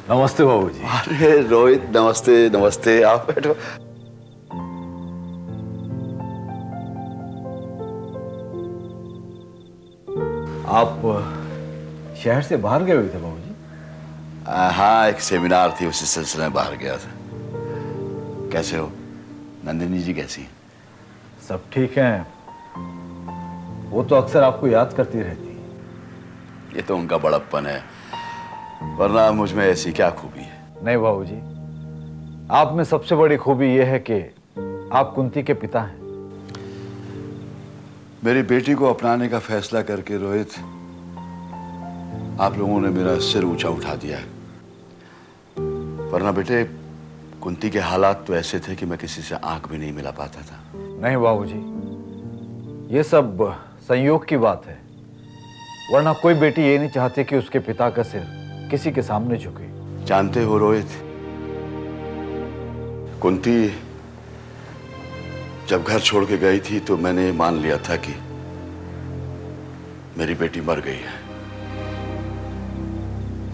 नमस्ते बाबूजी। अरे रोहित, नमस्ते नमस्ते, आप बैठो। आप शहर से बाहर गए हुए थे बाबूजी? हाँ, एक सेमिनार थी, उसी सिलसिले में बाहर गया था। कैसे हो? नंदिनी जी कैसी हैं? सब ठीक हैं। वो तो अक्सर आपको याद करती रहती है। ये तो उनका बड़प्पन है, वरना मुझ में ऐसी क्या खूबी है? नहीं बाबूजी, आप में सबसे बड़ी खूबी यह है कि आप कुंती के पिता हैं। मेरी बेटी को अपनाने का फैसला करके रोहित, आप लोगों ने मेरा सिर ऊंचा उठा दिया है। वरना बेटे, कुंती के हालात तो ऐसे थे कि मैं किसी से आंख भी नहीं मिला पाता था। नहीं बाबूजी, ये सब संयोग की बात है। वरना कोई बेटी ये नहीं चाहती कि उसके पिता का सिर किसी के सामने झुके। जानते हो रोहित, कुंती जब घर छोड़ के गई थी तो मैंने मान लिया था कि मेरी बेटी मर गई है।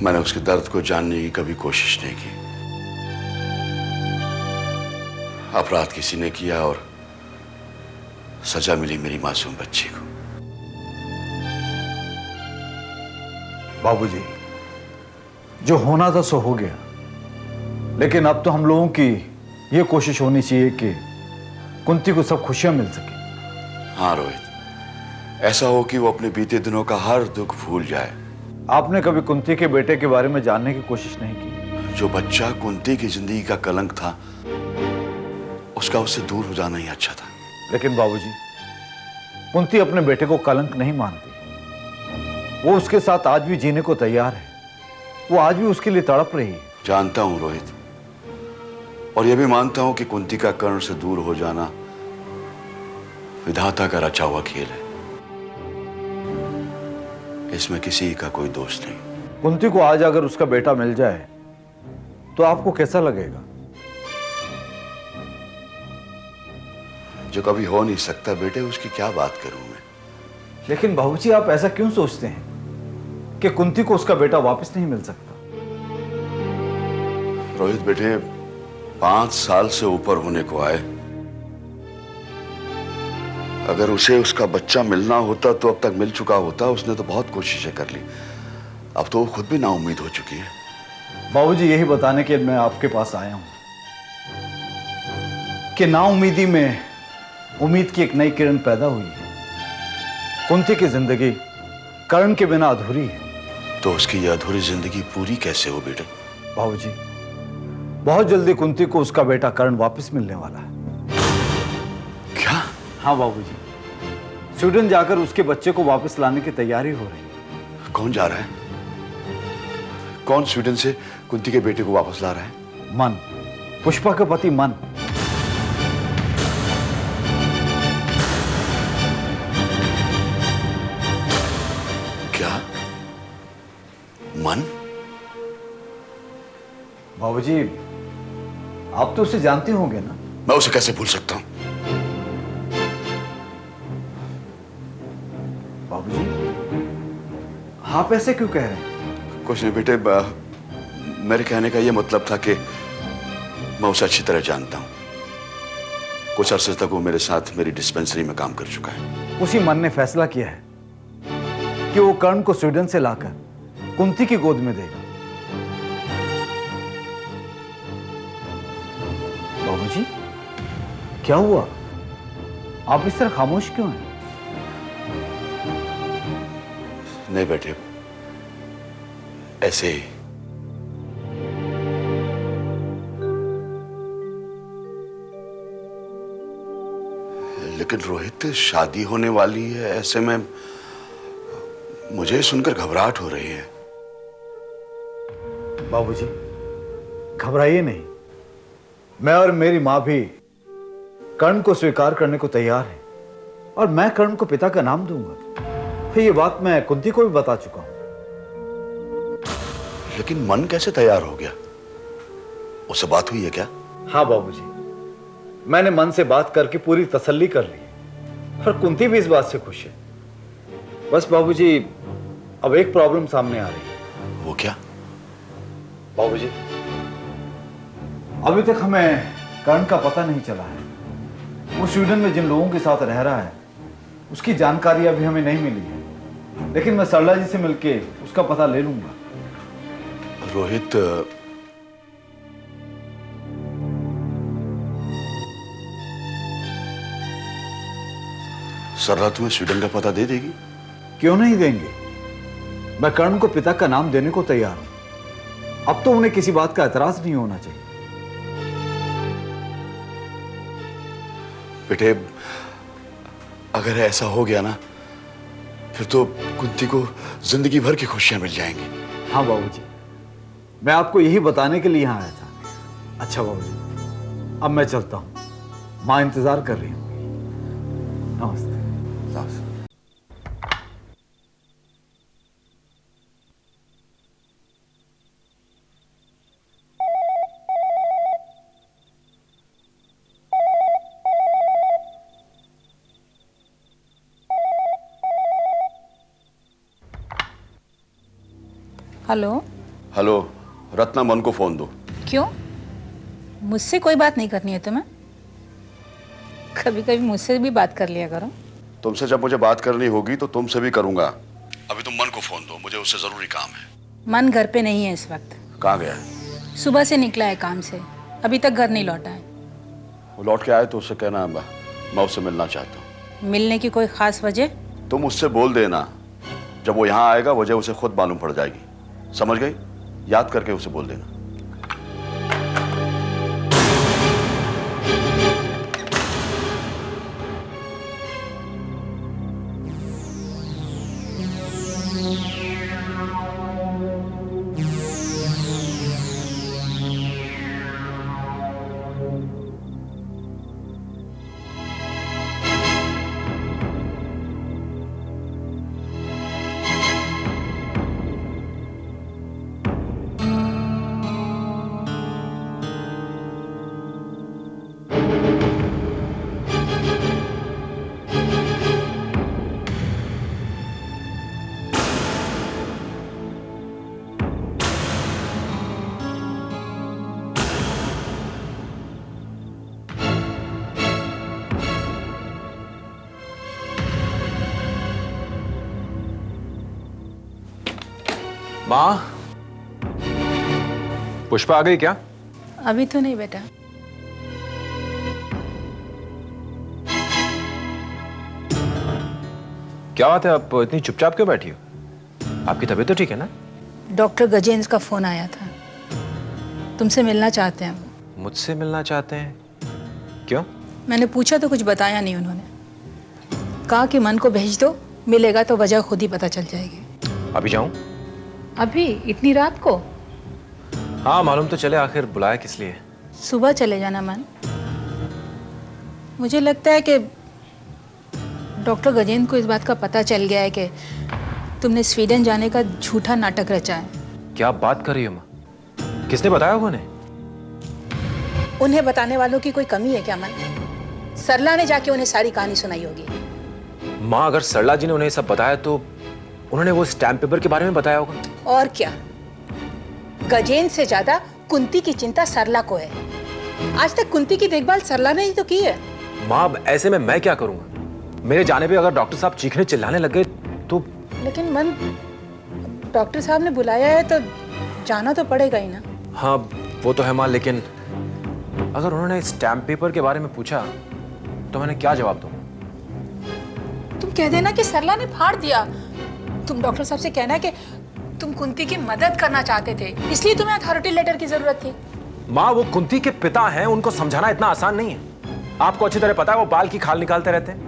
मैंने उसके दर्द को जानने की कभी कोशिश नहीं की। अपराध किसी ने किया और सजा मिली मेरी मासूम बच्ची को। बाबूजी, जो होना था सो हो गया, लेकिन अब तो हम लोगों की ये कोशिश होनी चाहिए कि कुंती को सब खुशियां मिल सके। हाँ रोहित, ऐसा हो कि वो अपने बीते दिनों का हर दुख भूल जाए। आपने कभी कुंती के बेटे के बारे में जानने की कोशिश नहीं की? जो बच्चा कुंती की जिंदगी का कलंक था, उसका उससे दूर हो जाना ही अच्छा था। लेकिन बाबूजी, कुंती अपने बेटे को कलंक नहीं मानती। वो उसके साथ आज भी जीने को तैयार है। वो आज भी उसके लिए तड़प रही है। जानता हूं रोहित, और यह भी मानता हूं कि कुंती का कर्ण से दूर हो जाना विधाता का रचा हुआ खेल है। इसमें किसी का कोई दोष नहीं। कुंती को आज अगर उसका बेटा मिल जाए तो आपको कैसा लगेगा? जो कभी हो नहीं सकता बेटे, उसकी क्या बात करूं मैं। लेकिन बाबूजी, आप ऐसा क्यों सोचते हैं कि कुंती को उसका बेटा वापस नहीं मिल सकता? रोहित बेटे, 5 साल से ऊपर होने को आए। अगर उसे उसका बच्चा मिलना होता तो अब तक मिल चुका होता। उसने तो बहुत कोशिशें कर ली। अब तो वो खुद भी नाउम्मीद हो चुकी है। बाबूजी, यही बताने के लिए मैं आपके पास आया हूं कि नाउम्मीदी में उम्मीद की एक नई किरण पैदा हुई है। कुंती की जिंदगी कर्ण के बिना अधूरी है। तो उसकी यह अधूरी जिंदगी पूरी कैसे हो बेटे? बाबूजी, बहुत जल्दी कुंती को उसका बेटा कर्ण वापस मिलने वाला है। क्या? हाँ बाबूजी, स्वीडन जाकर उसके बच्चे को वापस लाने की तैयारी हो रही है। कौन जा रहा है? कौन स्वीडन से कुंती के बेटे को वापस ला रहा है? मन, पुष्पा का पति मन। क्या? मन? बाबूजी, आप तो उसे जानते होंगे ना? मैं उसे कैसे भूल सकता हूं? बाबूजी, आप ऐसे क्यों कह रहे हैं? कुछ नहीं बेटे, मेरे कहने का यह मतलब था कि मैं उसे अच्छी तरह जानता हूं। कुछ अरसे तक वो मेरे साथ मेरी डिस्पेंसरी में काम कर चुका है। उसी मन ने फैसला किया है कि वो कर्ण को स्वीडन से लाकर कुंती की गोद में देगा। बाबूजी, क्या हुआ? आप इस तरह खामोश क्यों हैं? नहीं बेटे, ऐसे ही। लेकिन रोहित, शादी होने वाली है, ऐसे में मुझे सुनकर घबराहट हो रही है। बाबूजी, घबराइए नहीं। मैं और मेरी मां भी कर्ण को स्वीकार करने को तैयार है और मैं कर्ण को पिता का नाम दूंगा। फिर ये बात मैं कुंती को भी बता चुका हूं। लेकिन मन कैसे तैयार हो गया? उससे बात हुई है क्या? हाँ बाबूजी, मैंने मन से बात करके पूरी तसल्ली कर ली है और कुंती भी इस बात से खुश है। बस बाबूजी, अब एक प्रॉब्लम सामने आ रही है। वो क्या? बाबूजी, अभी तक हमें कर्ण का पता नहीं चला है। वो स्वीडन में जिन लोगों के साथ रह रहा है उसकी जानकारी अभी हमें नहीं मिली है, लेकिन मैं सरला जी से मिलके उसका पता ले लूंगा। रोहित, सरला तुम्हें स्वीडन का पता दे देगी? क्यों नहीं देंगे? मैं कर्ण को पिता का नाम देने को तैयार हूं। अब तो उन्हें किसी बात का एतराज नहीं होना चाहिए। बेटे, अगर ऐसा हो गया ना, फिर तो कुंती को जिंदगी भर की खुशियां मिल जाएंगी। हाँ बाबूजी, मैं आपको यही बताने के लिए यहां आया था। अच्छा बाबूजी, अब मैं चलता हूं, मां इंतजार कर रही होंगी। नमस्ते। हेलो। हेलो, रत्ना, मन को फोन दो। क्यों? मुझसे कोई बात नहीं करनी है तुम्हें? कभी कभी मुझसे भी बात कर लिया करो। तुमसे जब मुझे बात करनी होगी तो तुमसे भी करूंगा। अभी तुम मन को फोन दो, मुझे उससे जरूरी काम है। मन घर पे नहीं है इस वक्त। कहाँ गया है? सुबह से निकला है काम से, अभी तक घर नहीं लौटा है। वो लौट के आए तो उससे कहना मैं उससे मिलना चाहता हूँ। मिलने की कोई खास वजह? तुम उससे बोल देना, जब वो यहाँ आएगा वजह उसे खुद मालूम पड़ जाएगी। समझ गई? याद करके उसे बोल देना। माँ, पुष्पा आ गई क्या? अभी तो नहीं बेटा। क्या बात है, आप इतनी चुपचाप क्यों बैठी हो? आपकी तबीयत तो ठीक है ना? डॉक्टर गजेंद्र का फोन आया था, तुमसे मिलना चाहते हैं वो। मुझसे मिलना चाहते हैं? क्यों? मैंने पूछा तो कुछ बताया नहीं उन्होंने। कहा कि मन को भेज दो, मिलेगा तो वजह खुद ही पता चल जाएगी। अभी जाऊं? अभी इतनी रात को? हाँ, मालूम तो चले आखिर बुलाया किस लिए। सुबह चले जाना मन। मुझे लगता है कि डॉक्टर गजेंद्र को इस बात का पता चल गया है कि तुमने स्वीडन जाने का झूठा नाटक रचा है। क्या बात कर रही हो माँ? किसने बताया उन्हें? उन्हें बताने वालों की कोई कमी है क्या मन? सरला ने जाके उन्हें सारी कहानी सुनाई होगी। माँ, अगर सरला जी ने उन्हें सब बताया तो उन्होंने वो स्टैम्प पेपर के बारे में बताया होगा। और क्या, गजेंद्र से ज्यादा कुंती की चिंता सरला को है। आज तक कुंती की देखभाल सरला ने ही तो की है। माँ, अब ऐसे में मैं क्या करूंगा? मेरे जाने पे अगर डॉक्टर साहब चीखने चिल्लाने लग गए तो? लेकिन मन, डॉक्टर साहब ने बुलाया है तो जाना तो पड़ेगा ही ना। हाँ, वो तो है माँ, लेकिन अगर उन्होंने स्टैम्प पेपर के बारे में पूछा तो मैंने क्या जवाब दूं? तुम कह देना कि सरला ने फाड़ दिया। तुम डॉक्टर साहब से कहना कि तुम कुंती की मदद करना चाहते थे, इसलिए तुम्हें अथॉरिटी लेटर की जरूरत थी। माँ, वो कुंती के पिता हैं, उनको समझाना इतना आसान नहीं है। आपको अच्छी तरह पता है वो बाल की खाल निकालते रहते हैं।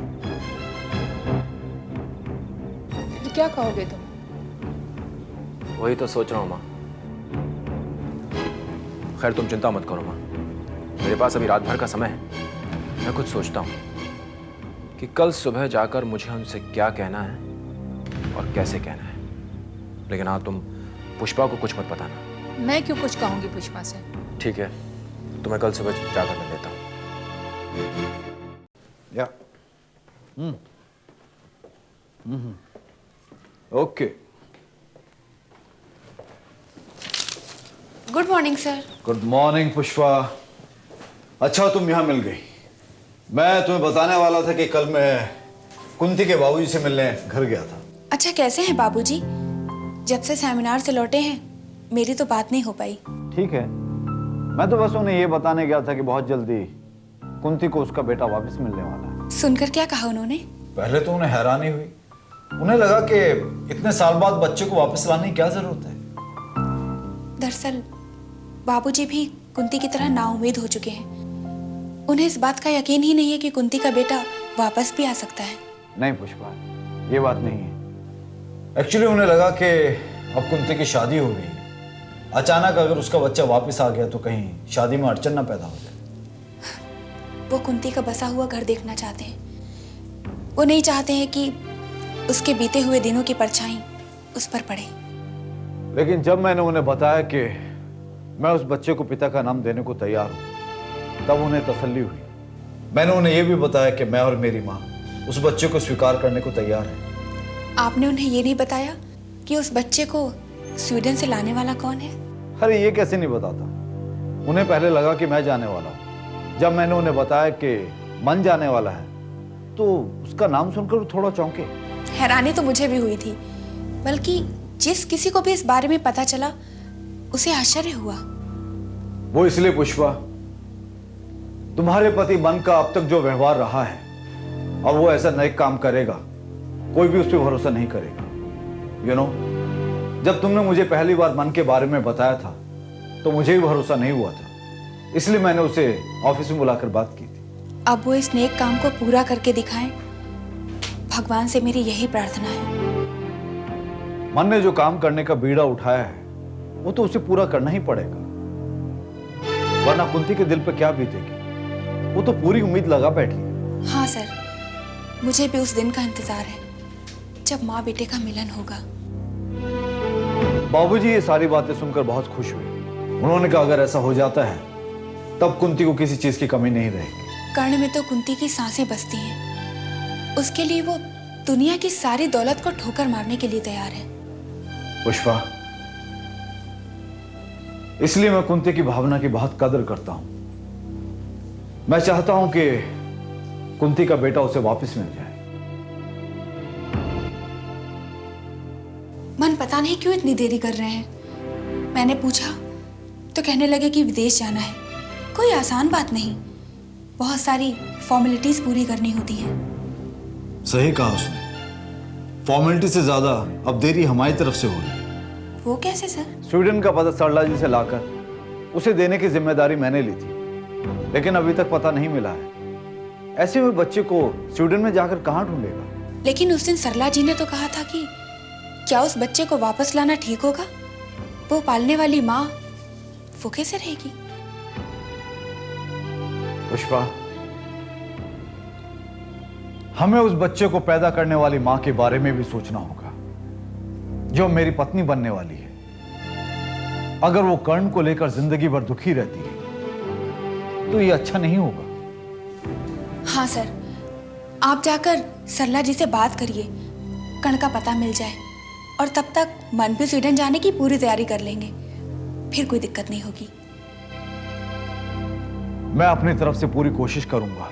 तो क्या कहोगे तुम? वही तो सोच रहा हूँ माँ। खैर, तुम चिंता मत करो माँ, मेरे पास अभी रात भर का समय है। मैं कुछ सोचता हूँ कि कल सुबह जाकर मुझे उनसे क्या कहना है और कैसे कहना है। लेकिन हाँ, तुम पुष्पा को कुछ मत बताना। मैं क्यों कुछ कहूंगी पुष्पा से? ठीक है, तो मैं कल सुबह जाकर मिल लेता हूँ। या okay. Good morning sir. Good morning Pushpa. अच्छा तुम यहाँ मिल गई। मैं तुम्हें बताने वाला था कि कल मैं कुंती के बाबूजी से मिलने घर गया था। अच्छा कैसे हैं बाबूजी? जब से सेमिनार से लौटे हैं मेरी तो बात नहीं हो पाई। ठीक है, मैं तो बस उन्हें ये बताने गया था कि बहुत जल्दी कुंती को उसका बेटा वापस मिलने वाला है। सुनकर क्या कहा उन्होंने? पहले तो उन्हें हैरानी हुई। उन्हें लगा कि इतने साल बाद बच्चे को वापस लाने की क्या जरूरत है। दरअसल बाबूजी भी कुंती की तरह नाउम्मीद हो चुके हैं। उन्हें इस बात का यकीन ही नहीं है कि कुंती का बेटा वापस भी आ सकता है। नहीं पुष्पा, ये बात नहीं है। एक्चुअली उन्हें लगा कि अब कुंती की शादी हो गई है, अचानक अगर उसका बच्चा वापस आ गया तो कहीं शादी में अड़चन ना पैदा हो जाए। वो कुंती का बसा हुआ घर देखना चाहते हैं। वो नहीं चाहते हैं कि उसके बीते हुए दिनों की परछाई उस पर पड़े। लेकिन जब मैंने उन्हें बताया कि मैं उस बच्चे को पिता का नाम देने को तैयार हूं, तब उन्हें तसल्ली हुई। मैंने उन्हें यह भी बताया कि मैं और मेरी माँ उस बच्चे को स्वीकार करने को तैयार है। आपने उन्हें ये नहीं बताया कि उस बच्चे को स्वीडन से लाने वाला कौन है? अरे ये कैसे नहीं बताता। उन्हें पहले लगा कि मैं जाने वाला हूँ। जब मैंने उन्हें बताया कि मन जाने वाला है तो उसका नाम सुनकर वो थोड़ा चौंके। हैरानी तो मुझे भी हुई थी, बल्कि जिस किसी को भी इस बारे में पता चला उसे आश्चर्य हुआ। वो इसलिए पुष्पा, तुम्हारे पति मन का अब तक जो व्यवहार रहा है, अब वो ऐसा नेक काम करेगा, कोई भी उस पर भरोसा नहीं करेगा। यू नो, जब तुमने मुझे पहली बार मन के बारे में बताया था तो मुझे भी भरोसा नहीं हुआ था, इसलिए मैंने उसे ऑफिस में बुलाकर बात की थी। अब वो इस नेक काम को पूरा करके दिखाएं, भगवान से मेरी यही प्रार्थना है। मन ने जो काम करने का बीड़ा उठाया है वो तो उसे पूरा करना ही पड़ेगा, वरना कुंती के दिल पे क्या बीतेगी। वो तो पूरी उम्मीद लगा बैठी है। हाँ सर, मुझे भी उस दिन का इंतजार है जब माँ बेटे का मिलन होगा। बाबूजी ये सारी बातें सुनकर बहुत खुश हुए। उन्होंने कहा अगर ऐसा हो जाता है तब कुंती को किसी चीज की कमी नहीं रहेगी। कर्ण में तो कुंती की सांसें बसती हैं। उसके लिए वो दुनिया की सारी दौलत को ठोकर मारने के लिए तैयार है। पुष्पा, इसलिए मैं कुंती की भावना की बहुत कदर करता हूं। मैं चाहता हूं कि कुंती का बेटा उसे वापस मिल जाए। मन पता नहीं क्यों इतनी देरी कर रहे हैं। मैंने पूछा तो कहने लगे कि विदेश जाना है। कोई आसान बात नहीं, बहुत सारी फॉर्मेलिटीज पूरी करनी होती हैं। सही कहा उसने। फॉर्मेलिटी से ज्यादा अब देरी हमारी तरफ से हो रही है। वो कैसे सर? स्वीडन का पता सरला जी से लाकर उसे देने की जिम्मेदारी मैंने ली थी, लेकिन अभी तक पता नहीं मिला है। ऐसे में बच्चे को स्वीडन में जाकर कहां ढूंढेगा? लेकिन उस दिन सरला जी ने तो कहा था कि क्या उस बच्चे को वापस लाना ठीक होगा? वो पालने वाली माँ वो कैसे रहेगी? पुष्पा, हमें उस बच्चे को पैदा करने वाली मां के बारे में भी सोचना होगा, जो मेरी पत्नी बनने वाली है। अगर वो कर्ण को लेकर जिंदगी भर दुखी रहती है तो ये अच्छा नहीं होगा। हाँ सर, आप जाकर सरला जी से बात करिए, कर्ण का पता मिल जाए, और तब तक मन भी स्वीडन जाने की पूरी तैयारी कर लेंगे। फिर कोई दिक्कत नहीं होगी। मैं अपनी तरफ से पूरी कोशिश करूंगा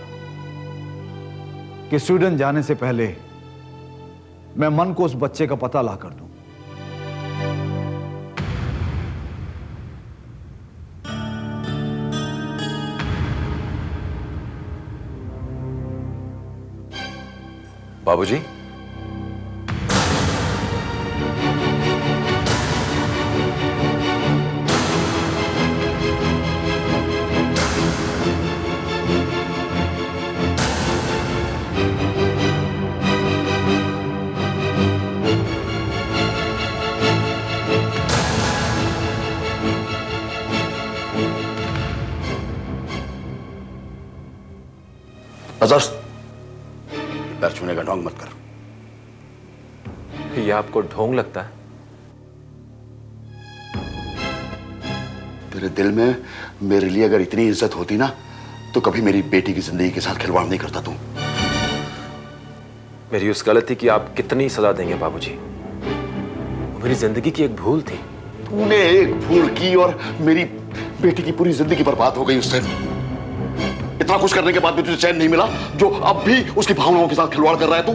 कि स्वीडन जाने से पहले मैं मन को उस बच्चे का पता ला कर दूं। बाबूजी, जबरदस्त। पैर छूने का ढोंग मत कर। ये आपको ढोंग लगता है? तेरे दिल में मेरे लिए अगर इतनी इज्जत होती ना तो कभी मेरी बेटी की जिंदगी के साथ खिलवाड़ नहीं करता तू। मेरी उस गलती की आप कितनी सजा देंगे बाबूजी? वो मेरी जिंदगी की एक भूल थी। तूने एक भूल की और मेरी बेटी की पूरी जिंदगी बर्बाद हो गई उससे। इतना कुछ करने के बाद भी तुझे चैन नहीं मिला, जो अब भी उसकी भावनाओं के साथ खिलवाड़ कर रहा है तू।